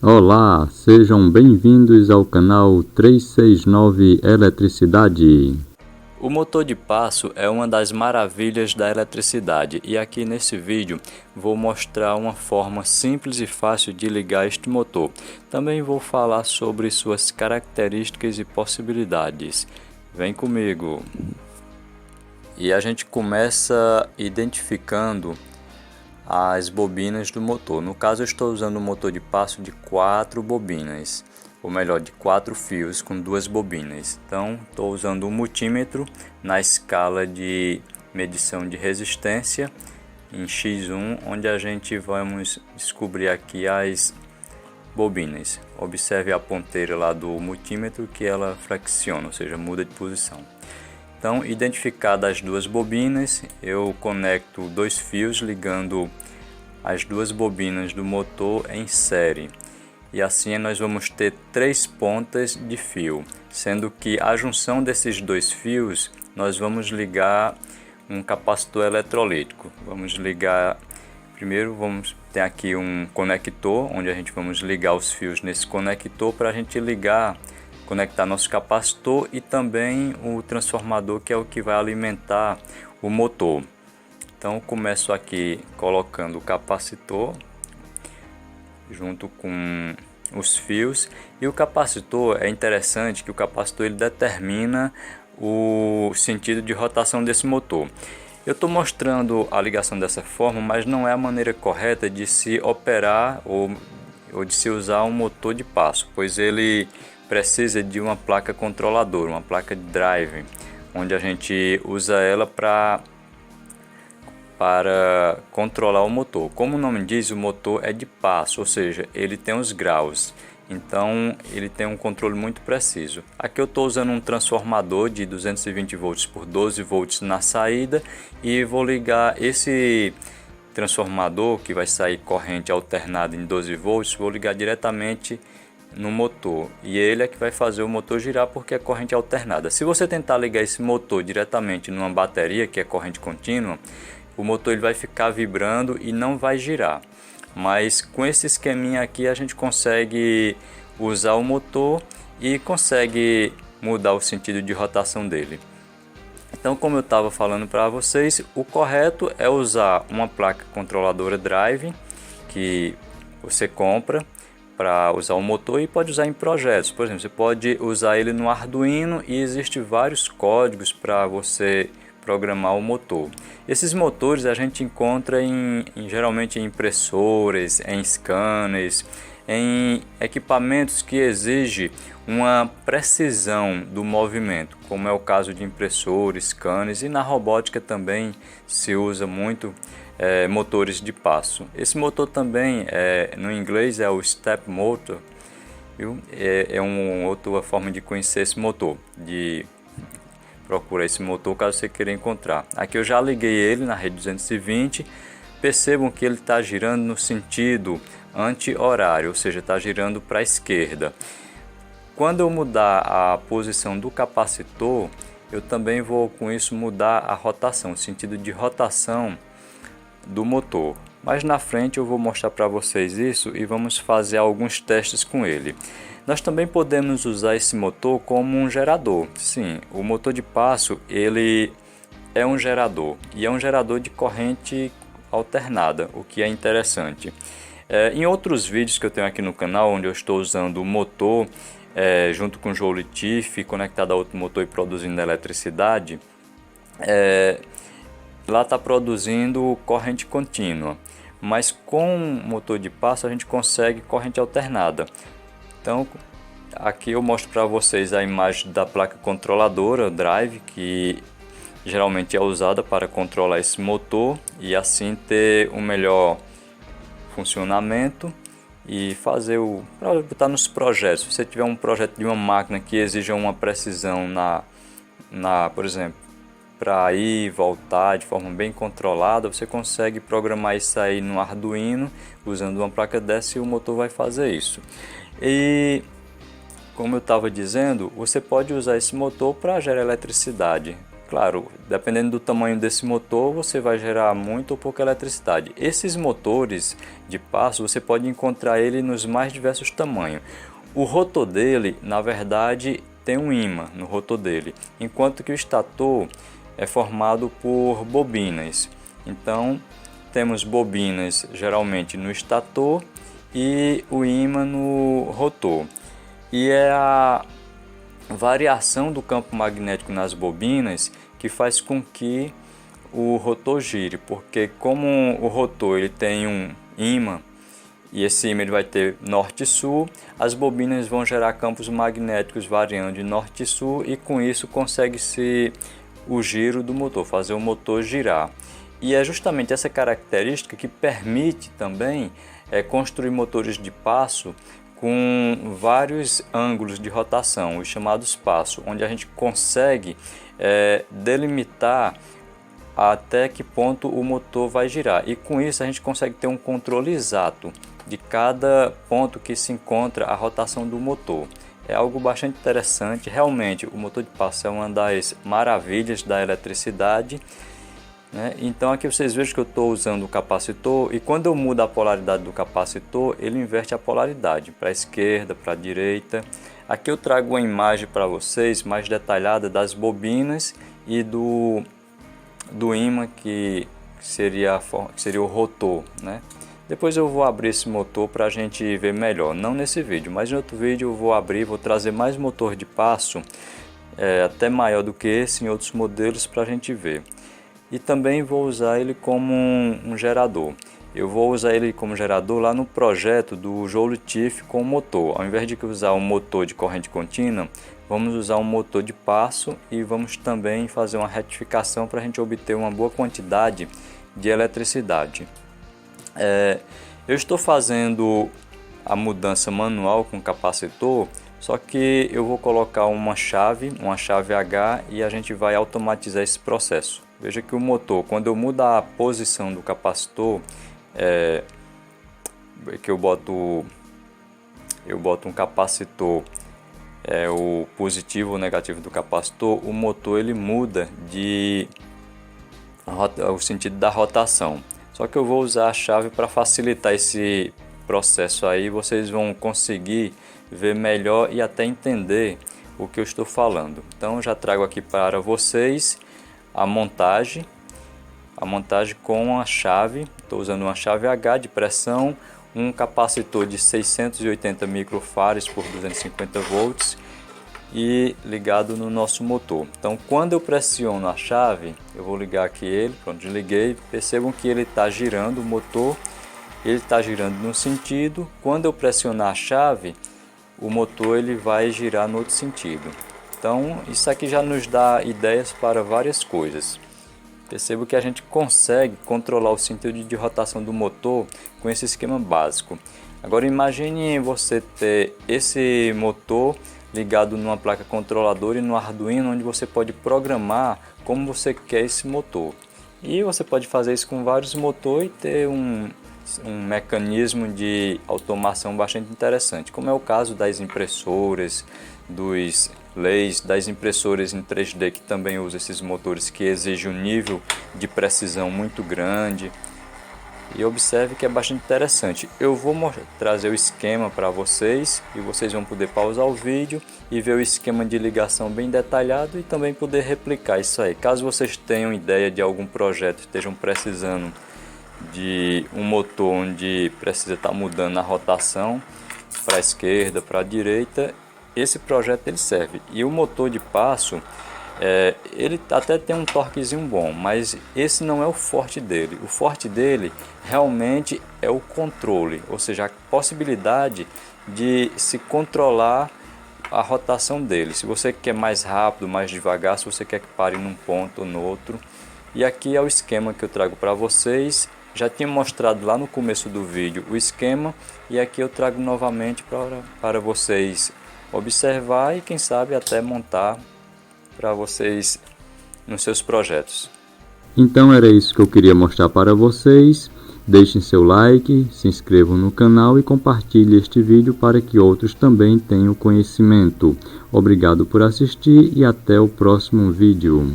Olá, sejam bem-vindos ao canal 369 Eletricidade. O motor de passo é uma das maravilhas da eletricidade e aqui nesse vídeo vou mostrar uma forma simples e fácil de ligar este motor. Também vou falar sobre suas características e possibilidades. Vem comigo! E a gente começa identificando as bobinas do motor. No caso eu estou usando um motor de passo de 4 bobinas, ou melhor, de 4 fios com 2 bobinas. Então estou usando um multímetro na escala de medição de resistência em X1, onde a gente vamos descobrir aqui as bobinas. Observe a ponteira lá do multímetro que ela flexiona, ou seja, muda de posição. Então, identificadas as duas bobinas, eu conecto 2 fios ligando as 2 bobinas do motor em série. E assim nós vamos ter 3 pontas de fio, sendo que a junção desses 2 fios nós vamos ligar um capacitor eletrolítico. Vamos ligar, primeiro vamos ter aqui um conector, onde a gente vamos ligar os fios nesse conector para a gente conectar nosso capacitor e também o transformador, que é o que vai alimentar o motor. Então começo aqui colocando o capacitor junto com os fios, e o capacitor é interessante que o capacitor ele determina o sentido de rotação desse motor. Eu estou mostrando a ligação dessa forma, mas não é a maneira correta de se operar ou de se usar um motor de passo, pois ele precisa de uma placa controladora, uma placa de drive, onde a gente usa ela para controlar o motor. Como o nome diz, o motor é de passo, ou seja, ele tem os graus, então ele tem um controle muito preciso. Aqui eu estou usando um transformador de 220 volts por 12 volts na saída e vou ligar esse transformador, que vai sair corrente alternada em 12 volts, vou ligar diretamente no motor, e ele é que vai fazer o motor girar porque é corrente alternada. Se você tentar ligar esse motor diretamente numa bateria, que é corrente contínua, o motor ele vai ficar vibrando e não vai girar. Mas com esse esqueminha aqui a gente consegue usar o motor e consegue mudar o sentido de rotação dele. Então, como eu estava falando para vocês, o correto é usar uma placa controladora drive que você compra para usar o motor, e pode usar em projetos. Por exemplo, você pode usar ele no Arduino e existem vários códigos para você programar o motor. Esses motores a gente encontra geralmente em impressoras, em scanners, em equipamentos que exigem uma precisão do movimento, como é o caso de impressores, scanners, e na robótica também se usa muito motores de passo. Esse motor também, no inglês, é o step motor, viu? É uma outra forma de conhecer esse motor, de procurar esse motor caso você queira encontrar. Aqui eu já liguei ele na rede 220, percebam que ele está girando no sentido anti-horário, ou seja, está girando para a esquerda. Quando eu mudar a posição do capacitor, eu também vou com isso mudar a rotação, o sentido de rotação do motor. Mas na frente eu vou mostrar para vocês isso e vamos fazer alguns testes com ele. Nós também podemos usar esse motor como um gerador. Sim, o motor de passo ele é um gerador, e é um gerador de corrente alternada, o que é interessante. Em outros vídeos que eu tenho aqui no canal, onde eu estou usando o motor junto com o Joule TIFF conectado a outro motor e produzindo eletricidade, lá está produzindo corrente contínua, mas com motor de passo a gente consegue corrente alternada. Então aqui eu mostro para vocês a imagem da placa controladora drive, que geralmente é usada para controlar esse motor e assim ter um melhor funcionamento e fazer para botar nos projetos. Se você tiver um projeto de uma máquina que exija uma precisão por exemplo, para ir e voltar de forma bem controlada, você consegue programar isso aí no Arduino usando uma placa dessa, e o motor vai fazer isso. E como eu estava dizendo, você pode usar esse motor para gerar eletricidade. claro, dependendo do tamanho desse motor, você vai gerar muito ou pouca eletricidade. Esses motores de passo, você pode encontrar ele nos mais diversos tamanhos. O rotor dele, na verdade, tem um ímã no rotor dele, enquanto que o estator é formado por bobinas. Então, temos bobinas geralmente no estator e o ímã no rotor. E é a variação do campo magnético nas bobinas que faz com que o rotor gire, porque como o rotor ele tem um ímã e esse ímã ele vai ter norte e sul, as bobinas vão gerar campos magnéticos variando de norte e sul e com isso consegue-se o giro do motor, fazer o motor girar. E é justamente essa característica que permite também construir motores de passo com vários ângulos de rotação, os chamados passos, onde a gente consegue delimitar até que ponto o motor vai girar. E com isso a gente consegue ter um controle exato de cada ponto que se encontra a rotação do motor. É algo bastante interessante, realmente o motor de passo é uma das maravilhas da eletricidade. Então aqui vocês vejam que eu estou usando o capacitor e quando eu mudo a polaridade do capacitor, ele inverte a polaridade para a esquerda, para a direita. Aqui eu trago uma imagem para vocês mais detalhada das bobinas e do ímã que seria o rotor. Depois eu vou abrir esse motor para a gente ver melhor, não nesse vídeo, mas em outro vídeo eu vou abrir, vou trazer mais motor de passo, até maior do que esse em outros modelos para a gente ver. E também vou usar ele como um gerador. Eu vou usar ele como gerador lá no projeto do Joule TIF com motor. Ao invés de usar um motor de corrente contínua, vamos usar um motor de passo e vamos também fazer uma retificação para a gente obter uma boa quantidade de eletricidade. Eu estou fazendo a mudança manual com capacitor, só que eu vou colocar uma chave H e a gente vai automatizar esse processo. Veja que o motor, quando eu mudo a posição do capacitor, que eu boto um capacitor, o positivo ou negativo do capacitor, o motor ele muda o sentido da rotação. Só que eu vou usar a chave para facilitar esse processo aí, vocês vão conseguir ver melhor e até entender o que eu estou falando. Então eu já trago aqui para vocês a montagem com a chave. Estou usando uma chave H de pressão, um capacitor de 680 microfarads por 250 volts e ligado no nosso motor. Então quando eu pressiono a chave, eu vou ligar aqui ele, pronto, desliguei, percebam que ele está girando o motor, ele está girando no sentido, quando eu pressionar a chave, o motor ele vai girar no outro sentido. Então isso aqui já nos dá ideias para várias coisas. Percebo que a gente consegue controlar o sentido de rotação do motor com esse esquema básico. Agora imagine você ter esse motor ligado numa placa controladora e no Arduino, onde você pode programar como você quer esse motor. E você pode fazer isso com vários motores e ter um mecanismo de automação bastante interessante, como é o caso das impressoras, dos lasers, das impressoras em 3D que também usam esses motores que exigem um nível de precisão muito grande. E observe que é bastante interessante. Eu vou trazer o esquema para vocês e vocês vão poder pausar o vídeo e ver o esquema de ligação bem detalhado e também poder replicar isso aí. Caso vocês tenham ideia de algum projeto, estejam precisando de um motor onde precisa estar mudando a rotação para a esquerda, para a direita, esse projeto ele serve. E o motor de passo, ele até tem um torquezinho bom, mas esse não é o forte dele. O forte dele realmente é o controle, ou seja, a possibilidade de se controlar a rotação dele. Se você quer mais rápido, mais devagar, se você quer que pare num ponto ou no outro. E aqui é o esquema que eu trago para vocês. Já tinha mostrado lá no começo do vídeo o esquema e aqui eu trago novamente para vocês observar e quem sabe até montar para vocês nos seus projetos. Então era isso que eu queria mostrar para vocês. Deixem seu like, se inscrevam no canal e compartilhem este vídeo para que outros também tenham conhecimento. Obrigado por assistir e até o próximo vídeo.